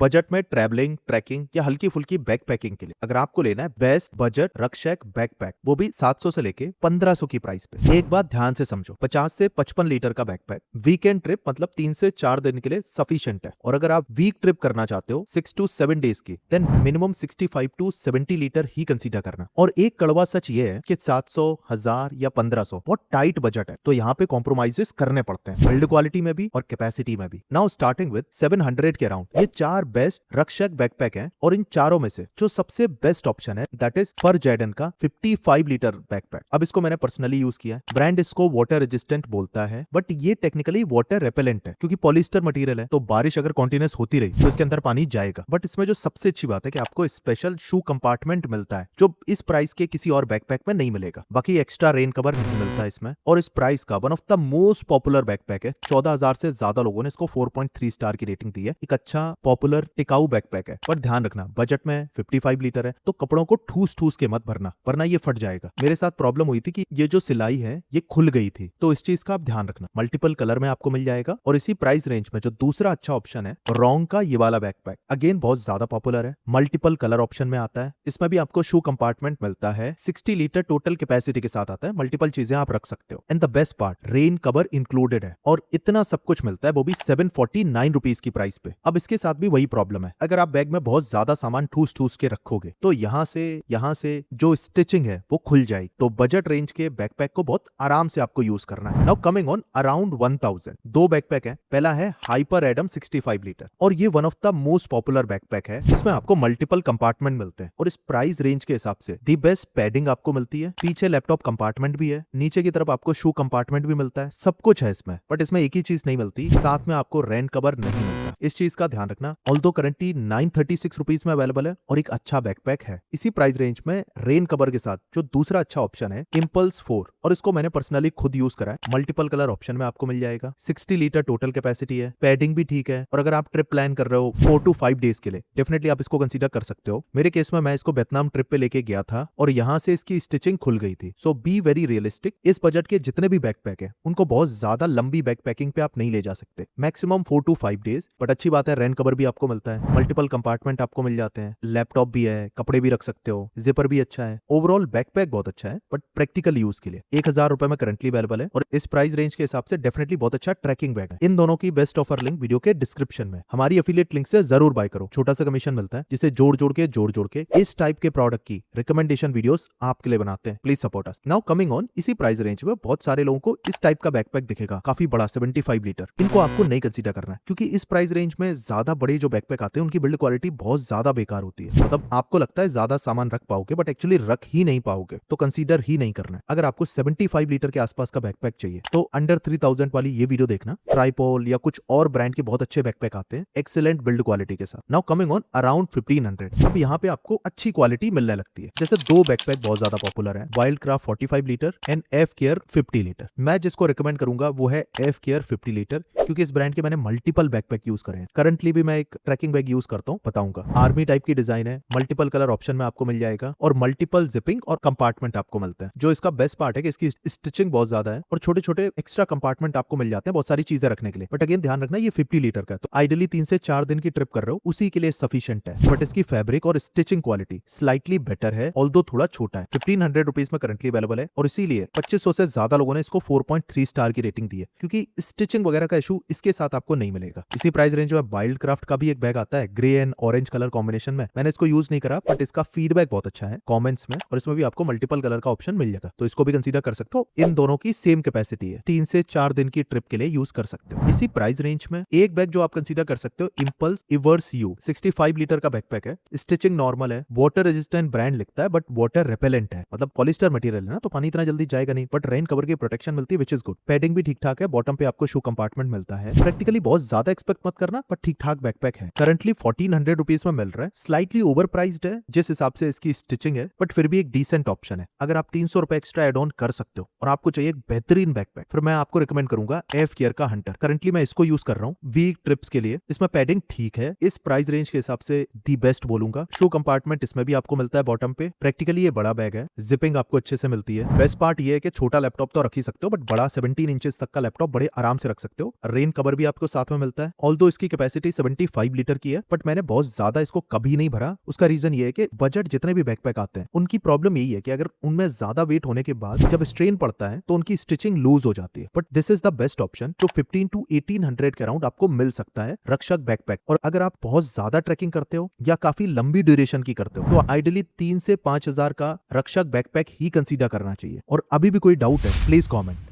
Budget में travelling, trekking या हल्की फुल्की बैक पैकिंग के लिए अगर आपको लेना है बेस्ट बजट रक्षक बैकपैक, वो भी 700 से लेके 1500 की प्राइस पे। एक बात ध्यान से समझो, 50 से 55 लीटर का बैकपैक वीकेंड ट्रिप मतलब 3 से 4 दिन के लिए सफिशिएंट है। और अगर आप वीक ट्रिप करना चाहते हो 6 to 7 डेज की, देन मिनिमम 65 to 70 लीटर ही कंसीडर करना। और एक कड़वा सच ये है कि 700, 1000 या 1500 बहुत टाइट बजट है, तो यहाँ पे कॉम्प्रोमाइजेस करने पड़ते हैं, बिल्ड क्वालिटी में भी और कैपेसिटी में भी। नाउ स्टार्टिंग विद 700 के अराउंड ये 4 बेस्ट रक्षक बैकपैक हैं, और इन चारों में से जो सबसे बेस्ट ऑप्शन है दैट इज फरजैडन का 55 लीटर बैकपैक। अब इसको मैंने पर्सनली यूज किया है। ब्रांड इसको वाटर रेजिस्टेंट बोलता है, बट ये टेक्निकली वाटर रेपेलेंट है, क्योंकि पॉलिस्टर मटेरियल है, तो बारिश अगर कॉन्टिन्यूस होती रही तो इसके अंदर पानी जाएगा। बट इसमें जो सबसे अच्छी बात है कि आपको स्पेशल शू कंपार्टमेंट मिलता है, जो इस प्राइस के किसी और बैकपैक में नहीं मिलेगा। बाकी एक्स्ट्रा रेन कवर नहीं मिलता इसमें, और इस प्राइस का one of the most popular backpack है। 14,000 से ज्यादा लोगों ने इसको 4.3 स्टार की रेटिंग दी है। एक अच्छा पॉपुलर टिकाऊ बैकपैक है, पर ध्यान रखना बजट में 55 लीटर है, तो कपड़ों को ठूस ठूस के मत भरना, वरना ये फट जाएगा। मेरे साथ प्रॉब्लम हुई थी कि ये जो सिलाई है ये खुल गई थी, तो इस चीज का आप ध्यान रखना। मल्टीपल कलर में आपको मिल जाएगा, और इसी प्राइस रेंज में जो दूसरा अच्छा ऑप्शन है रॉन्ग का ये वाला बैकपैक, अगेन बहुत ज्यादा पॉपुलर है, मल्टीपल कलर ऑप्शन में आता है। इसमें भी आपको शू कंपार्टमेंट मिलता है, 60 लीटर टोटल कैपेसिटी के साथ आता है, मल्टीपल चीजें आप रख सकते हो। And the best part, rain cover included है, और इतना सब कुछ मिलता है, वो भी 749 रुपीज की प्राइस पे। अब इसके साथ भी वही प्रॉब्लम है, अगर आप बैग में बहुत ज्यादा सामान ठूस ठूस के रखोगे तो यहाँ से जो स्टिचिंग है वो खुल जाएगी। तो बजट रेंज के बैकपैक को बहुत आराम से आपको यूज करना है। नाउ कमिंग ऑन अराउंड 1000, दो बैकपैक है। पहला है हाइपर एडम 65 लीटर, और ये one of the most popular backpack है। इसमें आपको मल्टीपल कंपार्टमेंट मिलते हैं, और इस प्राइस रेंज के हिसाब से दी बेस्ट पैडिंग आपको मिलती है। पीछे लैपटॉप कंपार्टमेंट भी है, नीचे की तरफ आपको शू कंपार्टमेंट भी मिलता है, सब कुछ है इसमें। बट इसमें एक ही चीज नहीं मिलती, साथ में आपको रेन कवर नहीं मिलता। इस चीज का ध्यान रखना। ऑल्दो करंटली 936 रुपीज में अवेलेबल है, और एक अच्छा बैकपैक है इसी प्राइस रेंज में रेन कवर के साथ। जो दूसरा अच्छा ऑप्शन है इंपल्स 4, और इसको मैंने पर्सनली खुद यूज करा है। मल्टीपल कलर ऑप्शन में आपको मिल जाएगा, 60 लीटर टोटल कैपेसिटी है, पैडिंग भी ठीक है। और अगर आप ट्रिप प्लान कर रहे हो 4 to 5 डेज के लिए, डेफिनेटली आप इसको कंसीडर कर सकते हो। मेरे केस में मैं इसको वियतनाम ट्रिप पे लेके गया था, और यहाँ से इसकी स्टिचिंग खुल गई थी। सो बी वेरी रियलिस्टिक। इस बजट के जितने भी बैकपैक है उनको बहुत ज्यादा लंबी बैकपैकिंग पे आप नहीं ले जा सकते, मैक्सिमम 4 to 5 डेज। बट अच्छी बात है रेन कवर भी आपको मिलता है, मल्टीपल कंपार्टमेंट आपको मिल जाते हैं, लैपटॉप भी है, कपड़े भी रख सकते हो, जिपर भी अच्छा है। ओवरऑल बैकपैक बहुत अच्छा है, बट प्रैक्टिकल यूज के लिए 1000 रुपए में करंटली अवेलेबल है, और इस प्राइस रेंज के हिसाब से डेफिनेटली बहुत अच्छा ट्रैकिंग बैग है। इन दोनों की बेस्ट ऑफर लिंक वीडियो के डिस्क्रिप्शन में। हमारी एफिलिएट लिंक से जरूर बाय करो, छोटा सा कमीशन मिलता है, जिसे जोड़ जोड़ के इस टाइप के प्रोडक्ट की रिकमेंडेशन वीडियोस आपके लिए बनाते हैं। Please support us. Now coming on, इसी प्राइस रेंज में बहुत सारे लोगों को इस टाइप का बैकपैक दिखेगा, काफी बड़ा 75 लीटर। इनको आपको नहीं कंसीडर करना है, क्योंकि इस प्राइस रेंज में ज्यादा बड़े जो बैकपैक आते हैं उनकी बिल्ड क्वालिटी बहुत ज्यादा बेकार होती है। मतलब आपको लगता है ज्यादा सामान रख पाओगे, बट एक्चुअली रख ही नहीं पाओगे, तो कंसीडर ही नहीं करना है। अगर आपको 75 लीटर के आसपास का बैकपैक चाहिए तो अंडर 3000 वाली ये वीडियो देखना। ट्राइपॉल या कुछ और ब्रांड के बहुत अच्छे बैकपैक आते हैं, एक्सीलेंट बिल्ड क्वालिटी के साथ। नाउ कमिंग ऑन अराउंड 1500, अब यहाँ पे आपको अच्छी क्वालिटी मिलने लगती है। जैसे दो बैकपैक बहुत ज्यादा पॉपुलर है, wild craft 45 litre and F care 50 litre. मैं जिसको रिकमेंड करूंगा वो है एफ केयर 50 लीटर, क्योंकि इस ब्रांड के मैंने मल्टीपल बैकपैक यूज करे हैं। करंटली भी मैं एक ट्रैकिंग बैग यूज करता हूँ, बताऊंगा। आर्मी टाइप की डिजाइन है, मल्टीपल कलर ऑप्शन में आपको मिल जाएगा, और मल्टीपल जिपिंग और कंपार्टमेंट आपको मिलते हैं। जो इसका बेस्ट पार्ट है कि इसकी स्टिचिंग बहुत ज्यादा है, और छोटे छोटे एक्स्ट्रा कंपार्टमेंट आपको मिल जाते हैं बहुत सारी चीजें रखने के लिए। बट अगेन ध्यान रखना ये 50 लीटर का है, तो आइडियली 3 से 4 दिन की ट्रिप कर रहे हो उसी के लिए सफिशिएंट है। बट इसकी फैब्रिक और स्टिचिंग क्वालिटी स्लाइटली बेटर है, ऑल्दो थोड़ा छोटा है। 1500 रुपीज में करंटली अवेलेबल है, और इसीलिए 2500 से ज्यादा लोगों ने इसको 4.3 स्टार की रेटिंग दी है, क्योंकि स्टिचिंग वगैरह का इशू इसके साथ आपको नहीं मिलेगा। इसी प्राइस रेंज में वाइल्ड क्राफ्ट का भी एक बैग आता है, grey and orange colour combination में। मैंने इसको यूज नहीं करा, बट इसका फीडबैक बहुत अच्छा है कमेंट्स में, और इसमें भी आपको मल्टीपल कलर का ऑप्शन मिल जाएगा, तो इसको भी कंसीडर कर सकते हो। इन दोनों की सेम कैपेसिटी है, 3 से 4 दिन की ट्रिप के लिए यूज कर सकते हो। इसी प्राइस रेंज में एक बैग जो आप कंसीडर कर सकते हो, इंपल्स इवर्स यू 65 लीटर का बैकपैक है। स्टिचिंग नॉर्मल है, वाटर रेजिस्टेंट ब्रांड लिखता है, बट वाटर रेपेलेंट है, मतलब पॉलिस्टर मटेरियल है ना, तो पानी इतना जल्दी जाएगा नहीं, बट रेन कवर की प्रोटेक्शन मिलती है, विच इज गुड। पैडिंग भी ठीक ठाक है, बॉटम पे आपको शू कंपार्टमेंट मिलता है। प्रैक्टिकली बहुत ज्यादा एक्सपेक्ट मत करना, पर ठीक ठाक बैकपैक है। करंटली 1400 रुपीज में मिल रहा है, स्लाइटली ओवर प्राइस्ड है जिस हिसाब से इसकी स्टिचिंग है, बट फिर भी एक डिसेंट ऑप्शन है। अगर आप 300 रुपए एक्स्ट्रा एड ऑन कर सकते हो और आपको चाहिए एक बेहतरीन बैकपैक, फिर मैं आपको रिकमेंड करूंगा एफ केयर का हंटर। करंटली मैं इसको यूज कर रहा हूँ वीक ट्रिप्स के लिए। इसमें पैडिंग ठीक है, इस प्राइस रेंज के हिसाब से दी बेस्ट बोलूंगा। शू कंपार्टमेंट इसमें भी आपको मिलता है बॉटम पे। प्रैक्टिकली ये बड़ा बैग है, जिपिंग आपको अच्छे से मिलती है। बेस्ट पार्ट ये है कि छोटा लैपटॉप तो रख ही सकते हो, बट बड़ा 17 इंचेस तक का लैपटॉप बड़े आराम से रख सकते हो। रेन कवर भी आपको साथ में मिलता है, ऑल्दो इसकी कैपेसिटी 75 5 लीटर की है, बट मैंने बहुत ज्यादा इसको कभी नहीं भरा। उसका रीजन ये है कि बजट जितने भी बैकपैक आते हैं उनकी प्रॉब्लम यही है कि अगर उनमें ज्यादा वेट होने के बाद जब स्ट्रेन पड़ता है तो उनकी स्टिचिंग लूज हो जाती है। But this is the best option जो 15 to 1800 के अराउंड आपको मिल सकता है, रक्षक बैकपैक। और अगर आप बहुत ज्यादा ट्रैकिंग करते हो या काफी लंबी ड्यूरेशन की करते हो तो आइडियली 3 से 5 हजार का रक्षक बैकपैक ही कंसीडर करना चाहिए। और अभी भी कोई डाउट है प्लीज कॉमेंट।